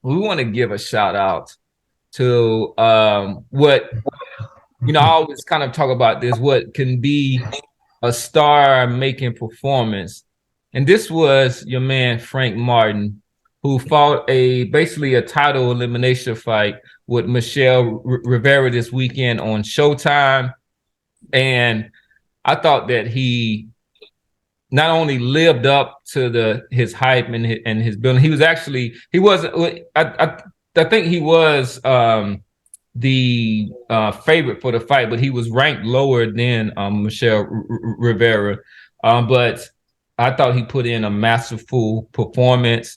we want to give a shout out to what I always kind of talk about this, what can be a star making performance. And this was your man Frank Martin, who fought basically a title elimination fight with Michel Rivera this weekend on Showtime. And I thought that he not only lived up to his hype and his building, he wasn't. I think he was the favorite for the fight, but he was ranked lower than Michel Rivera. But I thought he put in a masterful performance.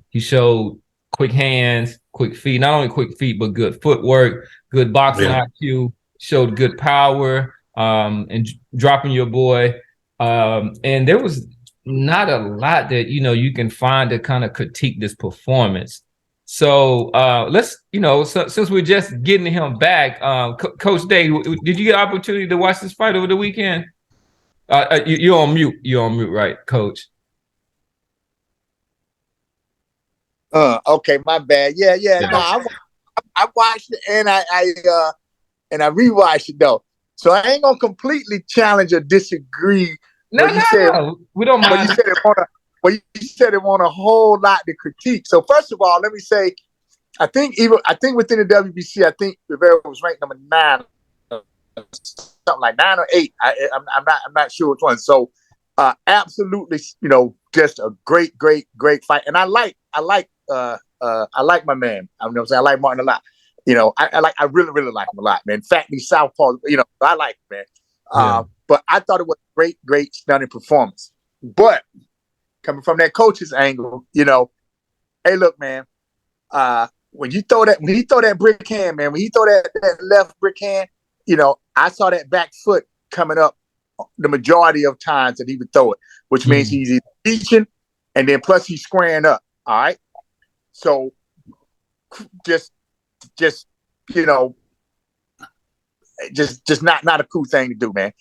He showed quick hands, quick feet, not only quick feet, but good footwork, good boxing IQ, showed good power, and dropping your boy. And there was not a lot that you can find to kind of critique this performance. So let's since we're just getting him back, Coach Day, did you get an opportunity to watch this fight over the weekend? You're on mute. You're on mute, right, Coach? Okay, my bad. Yeah. No, I watched it and I rewatched it though. So I ain't gonna completely challenge or disagree. No. We don't mind. You said it want a whole lot to critique. So first of all, let me say, I think within the WBC, I think Rivera was ranked number 9, something like 9 or 8. I'm not sure which one. So absolutely, just a great fight. And I like my man. I like Martin a lot. I really like him a lot, man. In fact, these southpaws, I like him, man. Yeah. But I thought it was a great, stunning performance. But coming from that coach's angle, hey, look, man, when he throw that brick hand, man, when he throw that left brick hand, I saw that back foot coming up the majority of times that he would throw it, which means he's either reaching and then plus he's squaring up. All right. So just not a cool thing to do, man.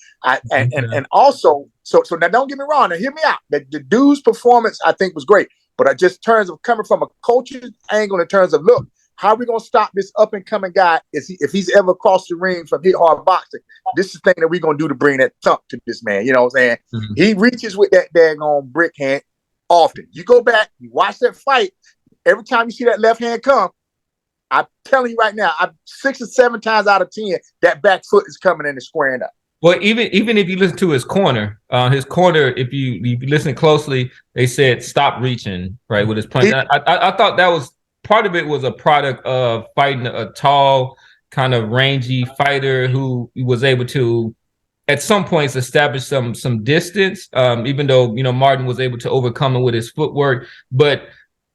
And also, so now don't get me wrong. Now hear me out. The dude's performance I think was great, but I just terms of coming from a coach's angle in terms of look, how are we gonna stop this up and coming guy? If he's ever crossed the ring from hit hard boxing, this is the thing that we're gonna do to bring that thump to this man. You know what I'm saying? Mm-hmm. He reaches with that daggone brick hand often. You go back, you watch that fight. Every time you see that left hand come, I'm telling you right now, 6 or 7 times out of 10, that back foot is coming in and squaring up. Well, even if you listen to his corner, if you listen closely, they said stop reaching, right, with his punch. I thought that was part of it was a product of fighting a tall, kind of rangy fighter who was able to, at some points, establish some distance, even though Martin was able to overcome it with his footwork. But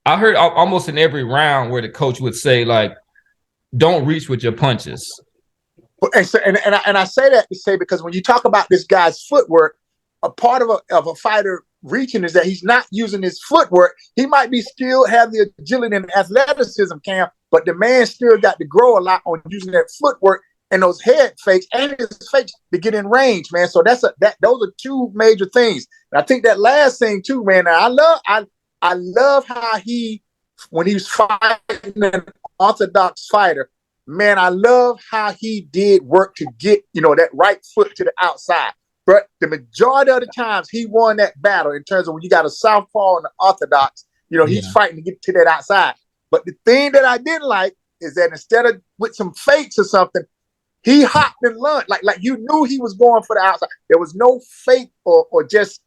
I heard almost in every round where the coach would say, like, don't reach with your punches. And I say that to say because when you talk about this guy's footwork, a part of a fighter reaching is that he's not using his footwork. He might be still have the agility and athleticism, Cam, but the man still got to grow a lot on using that footwork and those head fakes and his fakes to get in range, man. So those are two major things. And I think that last thing too, man. I love how when he was fighting an orthodox fighter, man, I love how he did work to get, that right foot to the outside. But the majority of the times he won that battle in terms of when you got a southpaw and an orthodox, he's fighting to get to that outside. But the thing that I didn't like is that instead of with some fakes or something, he hopped and lunged. Like you knew he was going for the outside. There was no fake or just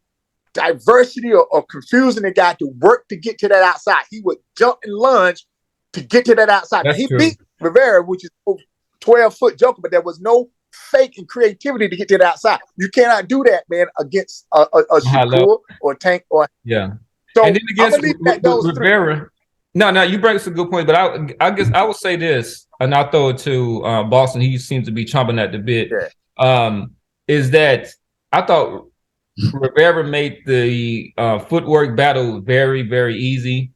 diversity or confusing the guy to work to get to that outside. He would jump and lunge to get to that outside. Now, he beat Rivera, which is a 12-foot joker, but there was no fake and creativity to get to the outside. You cannot do that, man, against a Shakur or Tank or So and then against Rivera. No, you bring some good points, but I guess I will say this, and I'll throw it to Boston. He seems to be chomping at the bit. Yeah. Is that I thought Rivera made the footwork battle very, very easy.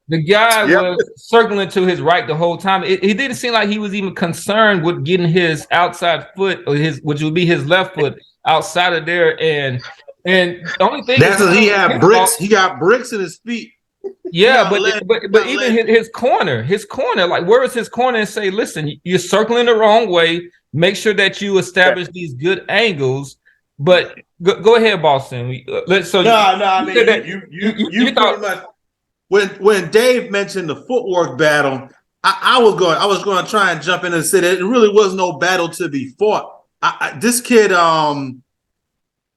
The guy was circling to his right the whole time. It didn't seem like he was even concerned with getting his outside foot or which would be his left foot outside of there. And the only thing that's because he had bricks. He got bricks in his feet. Yeah, Not let, but not even let. his corner, like where is his corner and say, listen, you're circling the wrong way. Make sure that you establish these good angles. But go ahead, Boston. So No, no. I you said mean, that you you pretty thought much when Dave mentioned the footwork battle, I was going to try and jump in and say that it really was no battle to be fought. This kid, I'm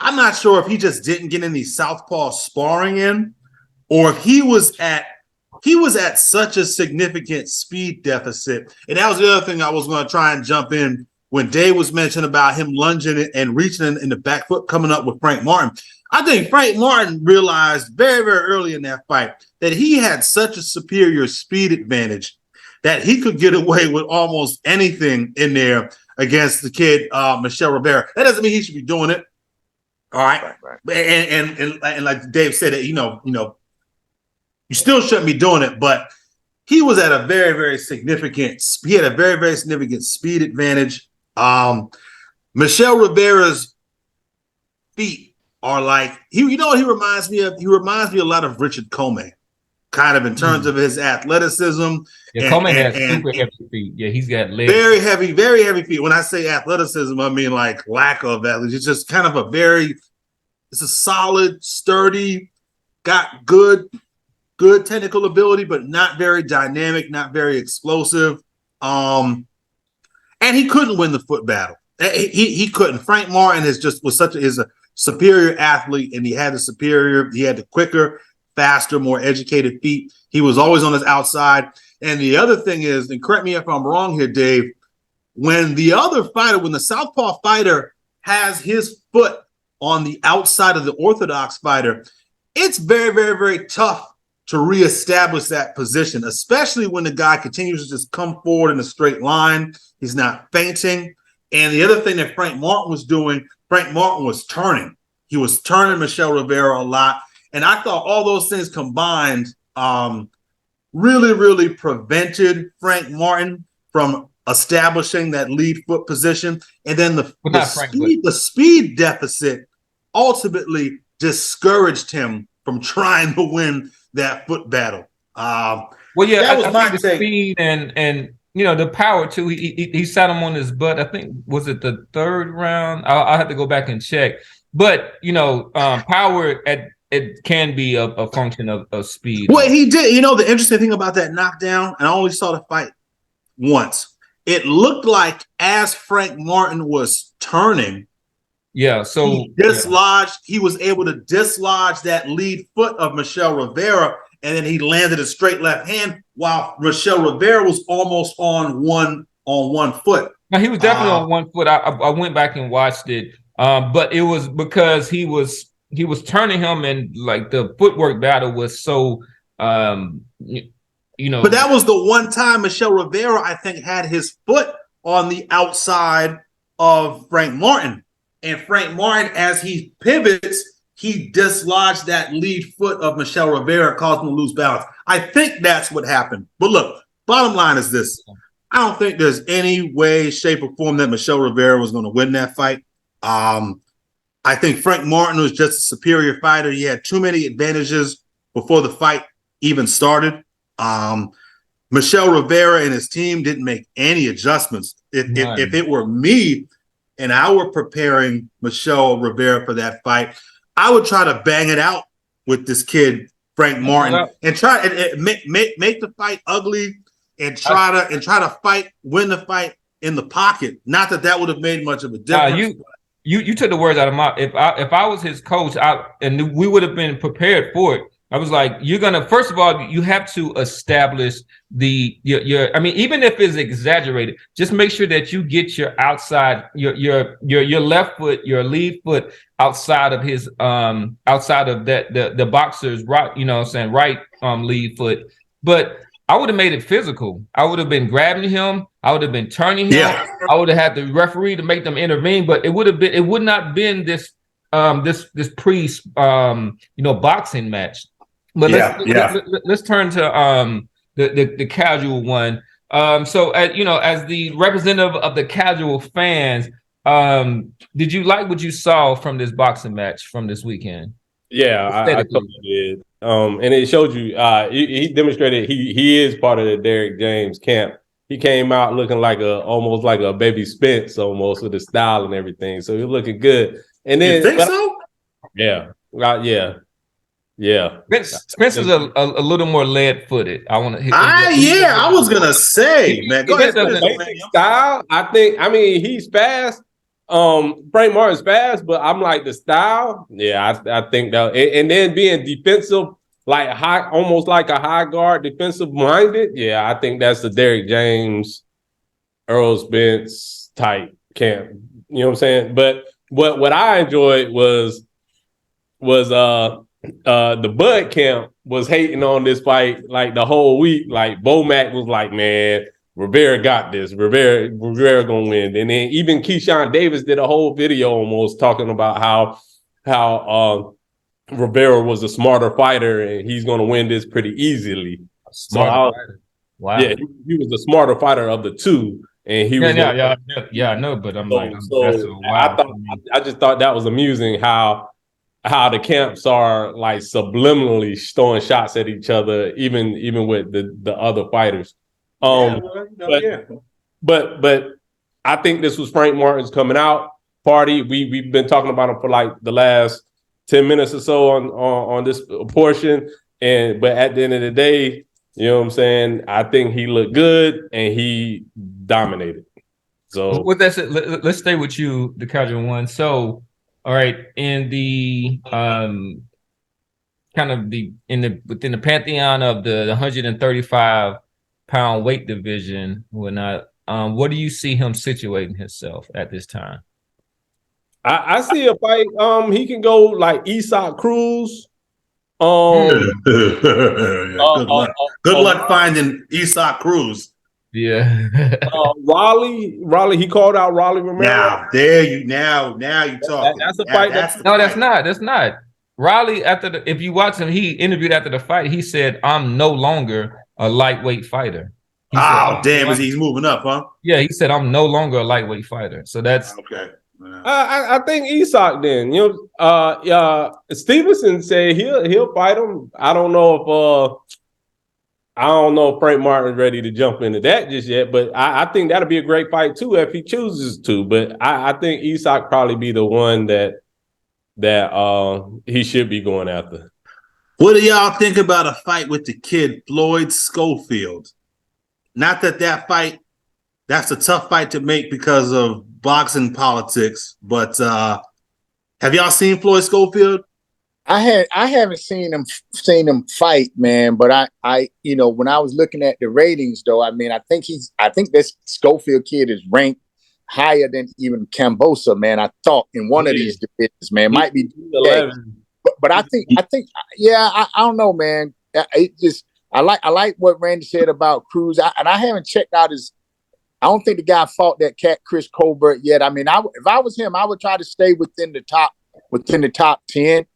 not sure if he just didn't get any southpaw sparring in, or if he was at such a significant speed deficit. And that was the other thing I was going to try and jump in when Dave was mentioning about him lunging and reaching in the back foot, coming up with Frank Martin. I think Frank Martin realized very, very early in that fight that he had such a superior speed advantage that he could get away with almost anything in there against the kid, Michel Rivera. That doesn't mean he should be doing it. All right. And like Dave said, that, you know, you still shouldn't be doing it, but he was at a very, very significant, he had a very, very significant speed advantage. Michel Rivera's feet are like, you know what he reminds me of? He reminds me a lot of Richard Comey, kind of in terms of his athleticism. yeah, Coleman has super heavy feet. Yeah, he's got legs. Very heavy feet. When I say athleticism, I mean like lack of athleticism. It's just kind of it's a solid, sturdy, got good technical ability, but not very dynamic, not very explosive. And he couldn't win the foot battle. He couldn't. Frank Martin is a superior athlete, and he had the quicker, faster, more educated feet. He was always on his outside. And the other thing is, and correct me if I'm wrong here, Dave, when the southpaw fighter has his foot on the outside of the orthodox fighter, it's very, very, very tough to reestablish that position, especially when the guy continues to just come forward in a straight line. He's not feinting. And the other thing that Frank Martin was doing, Frank Martin was turning. He was turning Michel Rivera a lot. And I thought all those things combined really, really prevented Frank Martin from establishing that lead foot position. And then the speed deficit ultimately discouraged him from trying to win that foot battle. Well, yeah, that was my take. Speed and the power too. He sat him on his butt. I think was it the third round? I'll have to go back and check. But power it can be a function of speed. Well, he did. The interesting thing about that knockdown, and I only saw the fight once. It looked like as Frank Martin was turning, so he was able to dislodge that lead foot of Michel Rivera, and then he landed a straight left hand while Michel Rivera was almost on one foot. Now he was definitely on one foot. I went back and watched it, but it was because he was turning him, and like the footwork battle was so But that was the one time Michel Rivera, I think, had his foot on the outside of Frank Martin. And Frank Martin, as he pivots, he dislodged that lead foot of Michel Rivera, caused him to lose balance. I think that's what happened. But look, bottom line is this. I don't think there's any way, shape, or form that Michel Rivera was going to win that fight. I think Frank Martin was just a superior fighter. He had too many advantages before the fight even started. Michel Rivera and his team didn't make any adjustments. If it were me, and I were preparing Michel Rivera for that fight, I would try to bang it out with this kid, Frank Martin, and try and make the fight ugly and try to win the fight in the pocket. Not that would have made much of a difference. You took the words out of my. If I was his coach, and we would have been prepared for it. I was like, you're gonna, first of all, you have to establish your I mean, even if it's exaggerated, just make sure that you get your outside, your left foot, your lead foot outside of his outside of that the boxer's right, right lead foot. But I would have made it physical. I would have been grabbing him. I would have been turning him. Yeah. I would have had the referee to make them intervene. But it would not been this pre boxing match. But let's turn to the casual one. So as the representative of the casual fans, did you like what you saw from this boxing match from this weekend? Yeah, I totally did. And it showed you he demonstrated he is part of the Derrick James camp. He came out looking like almost like a baby Spence, almost with his style and everything. So he's looking good. And then you think so? Yeah, yeah. Spencer's a little more lead-footed. I want to. I was gonna say, man. Go ahead. Style. I mean, he's fast. Frank Martin's fast, but I'm like the style. Yeah, I think that, and then being defensive, like high, almost like a high guard, defensive minded. Yeah, I think that's the Derrick James, Earl Spence type camp. You know what I'm saying? But what I enjoyed was the Bud camp was hating on this fight like the whole week. Like Bomac was like, man, Rivera got this. Rivera gonna win. And then even Keyshawn Davis did a whole video almost talking about how Rivera was a smarter fighter and he's gonna win this pretty easily. Fighter. Wow. Yeah, he was the smarter fighter of the two. And he was I know, but I'm like, wow. I just thought that was amusing how the camps are like subliminally throwing shots at each other, even with the other fighters. But I think this was Frank Martin's coming out party. We've been talking about him for like the last 10 minutes or so on this portion. But at the end of the day, you know what I'm saying? I think he looked good and he dominated. So with that said, let's stay with you, the casual one. So, all right, in the kind of within the pantheon of the 135-pound weight division, whatnot, what do you see him situating himself at this time? I see a fight. He can go like Isak Cruz. Good luck finding Isak Cruz. Yeah. Raleigh. He called out Raleigh Romero. Now you talking. That's a fight. That's not. Raleigh, if you watch him, he interviewed after the fight. He said, "I'm no longer a lightweight fighter." He's moving up, huh? Yeah, he said, "I'm no longer a lightweight fighter." So that's okay. I think Isak then. You know, Stevenson said he'll fight him. I don't know if Frank Martin's ready to jump into that just yet, but I think that'll be a great fight too if he chooses to. But I think Isak probably be the one that he should be going after. What do y'all think about a fight with the kid Floyd Schofield? Not that fight, that's a tough fight to make because of boxing politics, but have y'all seen Floyd Schofield? I haven't seen him fight, man. But I when I was looking at the ratings, though, I mean, I think this Schofield kid is ranked higher than even Cambosa, man. I thought in one of these divisions, man, might be 11. But I think I don't know, man. I like what Randy said about Cruz, and I haven't checked out his. I don't think the guy fought that cat Chris Colbert yet. I mean, if I was him, I would try to stay within the top 10.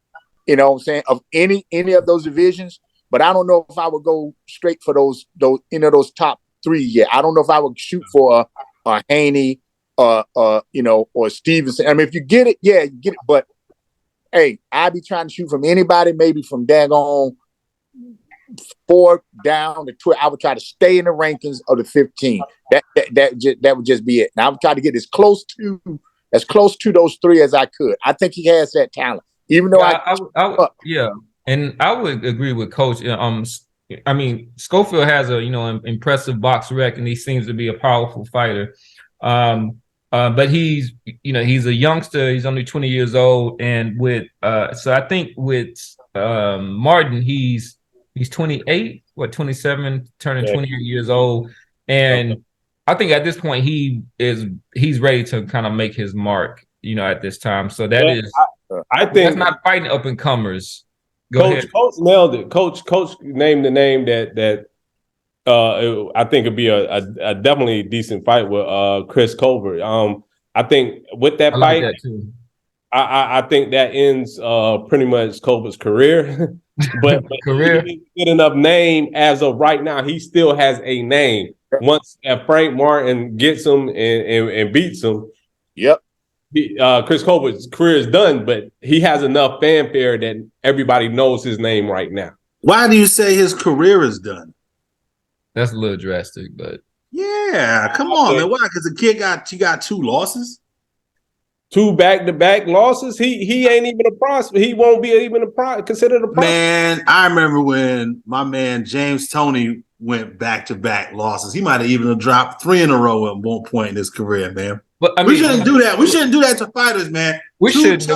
You know what I'm saying, of any of those divisions. But I don't know if I would go straight for those top 3 yet. I don't know if I would shoot for a Haney or Stevenson. I mean, if you get it, yeah, you get it. But hey, I'd be trying to shoot from anybody, maybe from daggone 4 down to 12. I would try to stay in the rankings of the 15. That would just be it. And I would try to get as close to those 3 as I could. I think he has that talent. Even though and I would agree with Coach. I mean, Schofield has a impressive box rec, and he seems to be a powerful fighter. But he's a youngster. He's only 20 years old, and so I think with Martin, he's 28, 27, turning 28 years old, and I think at this point he's ready to kind of make his mark. At this time, so I think that's not fighting up and comers. Coach nailed it. Coach named the name that I think would be a definitely decent fight with Chris Colbert. I think with that fight, like that I think that ends pretty much Colbert's career. but career, he good enough name as of right now. He still has a name. Once Frank Martin gets him and beats him, yep. Chris Colbert's career is done, but he has enough fanfare that everybody knows his name right now. Why do you say his career is done? That's a little drastic, but Yeah, come on, man. Why? Because the kid got 2 losses. 2 back-to-back losses. He ain't even a prospect. He won't be even considered a prospect. Man, I remember when my man James Toney went back-to-back losses. He might have even dropped 3 in a row at one point in his career, man. but I mean, we shouldn't do that. We shouldn't do that to fighters, man. We should.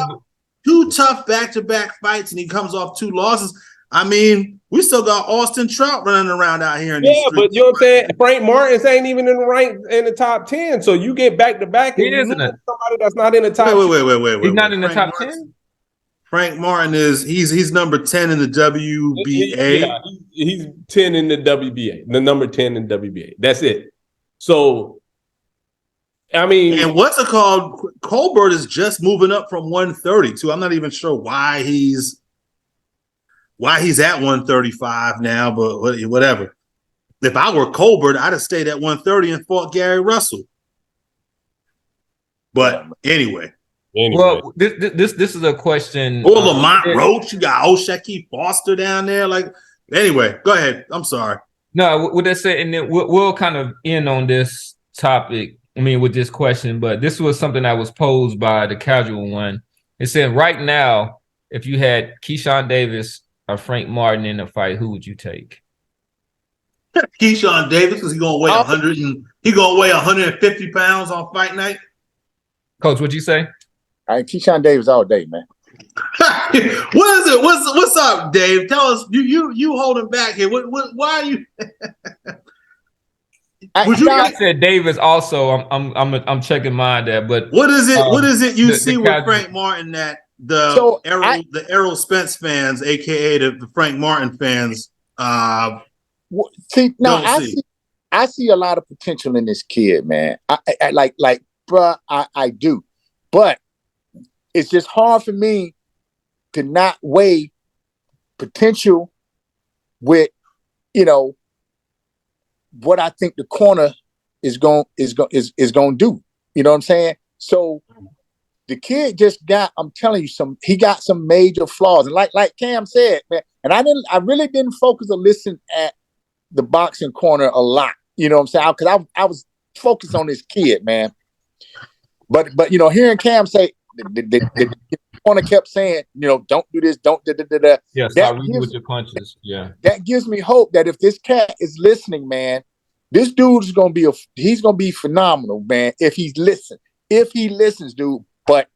2 tough back-to-back fights, and he comes off 2 losses. I mean, we still got Austin Trout running around out here in these streets. But you know what I'm saying? Frank Martins ain't even in the top 10. So you get back to back and you somebody that's not in the top. Wait. He's not in the top 10. Frank Martin he's number 10 in the WBA. Yeah, he's 10 in the WBA. The number 10 in WBA. That's it. So I mean, and what's it called? Colbert is just moving up from 132. I'm not even sure why he's at 135 now, but whatever. If I were Colbert, I'd have stayed at 130 and fought Gary Russell. But anyway. Well, this is a question. Or Lamont Roach, you got O'Shaquie Foster down there. Like, anyway, go ahead. I'm sorry. No, what they say, and then we'll kind of end on this topic. I mean, with this question, but this was something that was posed by the casual one. It said, right now, if you had Keyshawn Davis or Frank Martin in a fight, who would you take? Keyshawn Davis, because he's gonna weigh 150 pounds on fight night. Coach, what'd you say? All right, Keyshawn Davis all day, man. What is it? What's up, Dave? Tell us. You holding back here? Why are you? I said Davis also. I'm checking mine there, but what is it? What is it you see with Frank Martin that the Errol Spence fans, aka the Frank Martin fans, I see a lot of potential in this kid, man. I do, but it's just hard for me to not weigh potential with, what I think the corner is going to do. You know what I'm saying? So the kid just I'm telling you, he got some major flaws. And like Cam said, man, and I really didn't focus or listen at the boxing corner a lot. You know what I'm saying? Because I was focused on this kid, man. But hearing Cam say the corner kept saying, don't do this, don't da. Yeah, start reading with your punches. Yeah. That gives me hope that if this cat is listening, man, this dude is gonna be phenomenal, man, if he listens, dude. But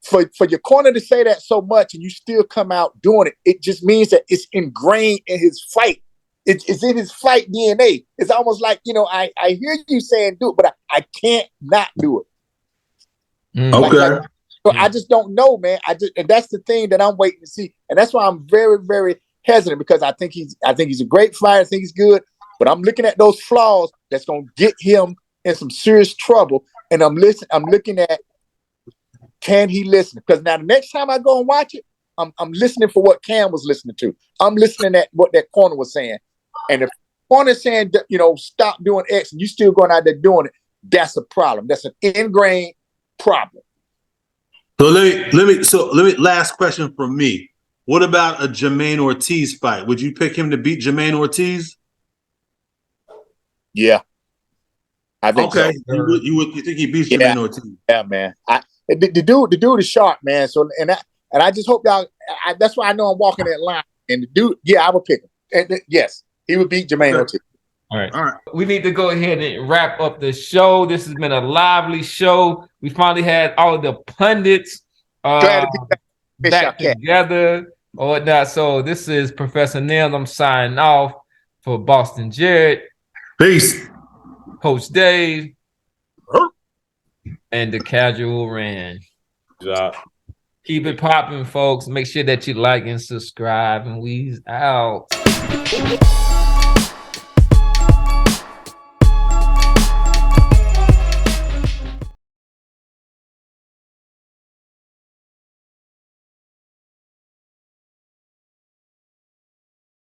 for your corner to say that so much and you still come out doing it, it just means that it's ingrained in his fight. It's in his fight DNA. It's almost like, I hear you saying do it, but I can't not do it. Okay. So I just don't know, man. And that's the thing that I'm waiting to see. And that's why I'm very, very hesitant, because I think he's a great fighter. I think he's good, but I'm looking at those flaws that's going to get him in some serious trouble. And I'm looking at, can he listen? Because now the next time I go and watch it, I'm listening for what Cam was listening to. I'm listening at what that corner was saying. And if the corner's saying, stop doing X, and you still going out there doing it, that's a problem. That's an ingrained problem. So let me last question from me. What about a Jermaine Ortiz fight? Would you pick him to beat Jermaine Ortiz? Yeah. I think so. You think he beats Jermaine Ortiz? Yeah, man. The dude is sharp, man. So and I just hope y'all. That's why I know I'm walking that line. And the dude, I would pick him. And yes, he would beat Jermaine Ortiz. All right. We need to go ahead and wrap up the show. This has been a lively show. We finally had all of the pundits back together or whatnot. So this is Professor Nails. I'm signing off for Boston Jared. Peace. Coach Dave. And the Casual Ran. Keep it popping, folks. Make sure that you like and subscribe. And we's out.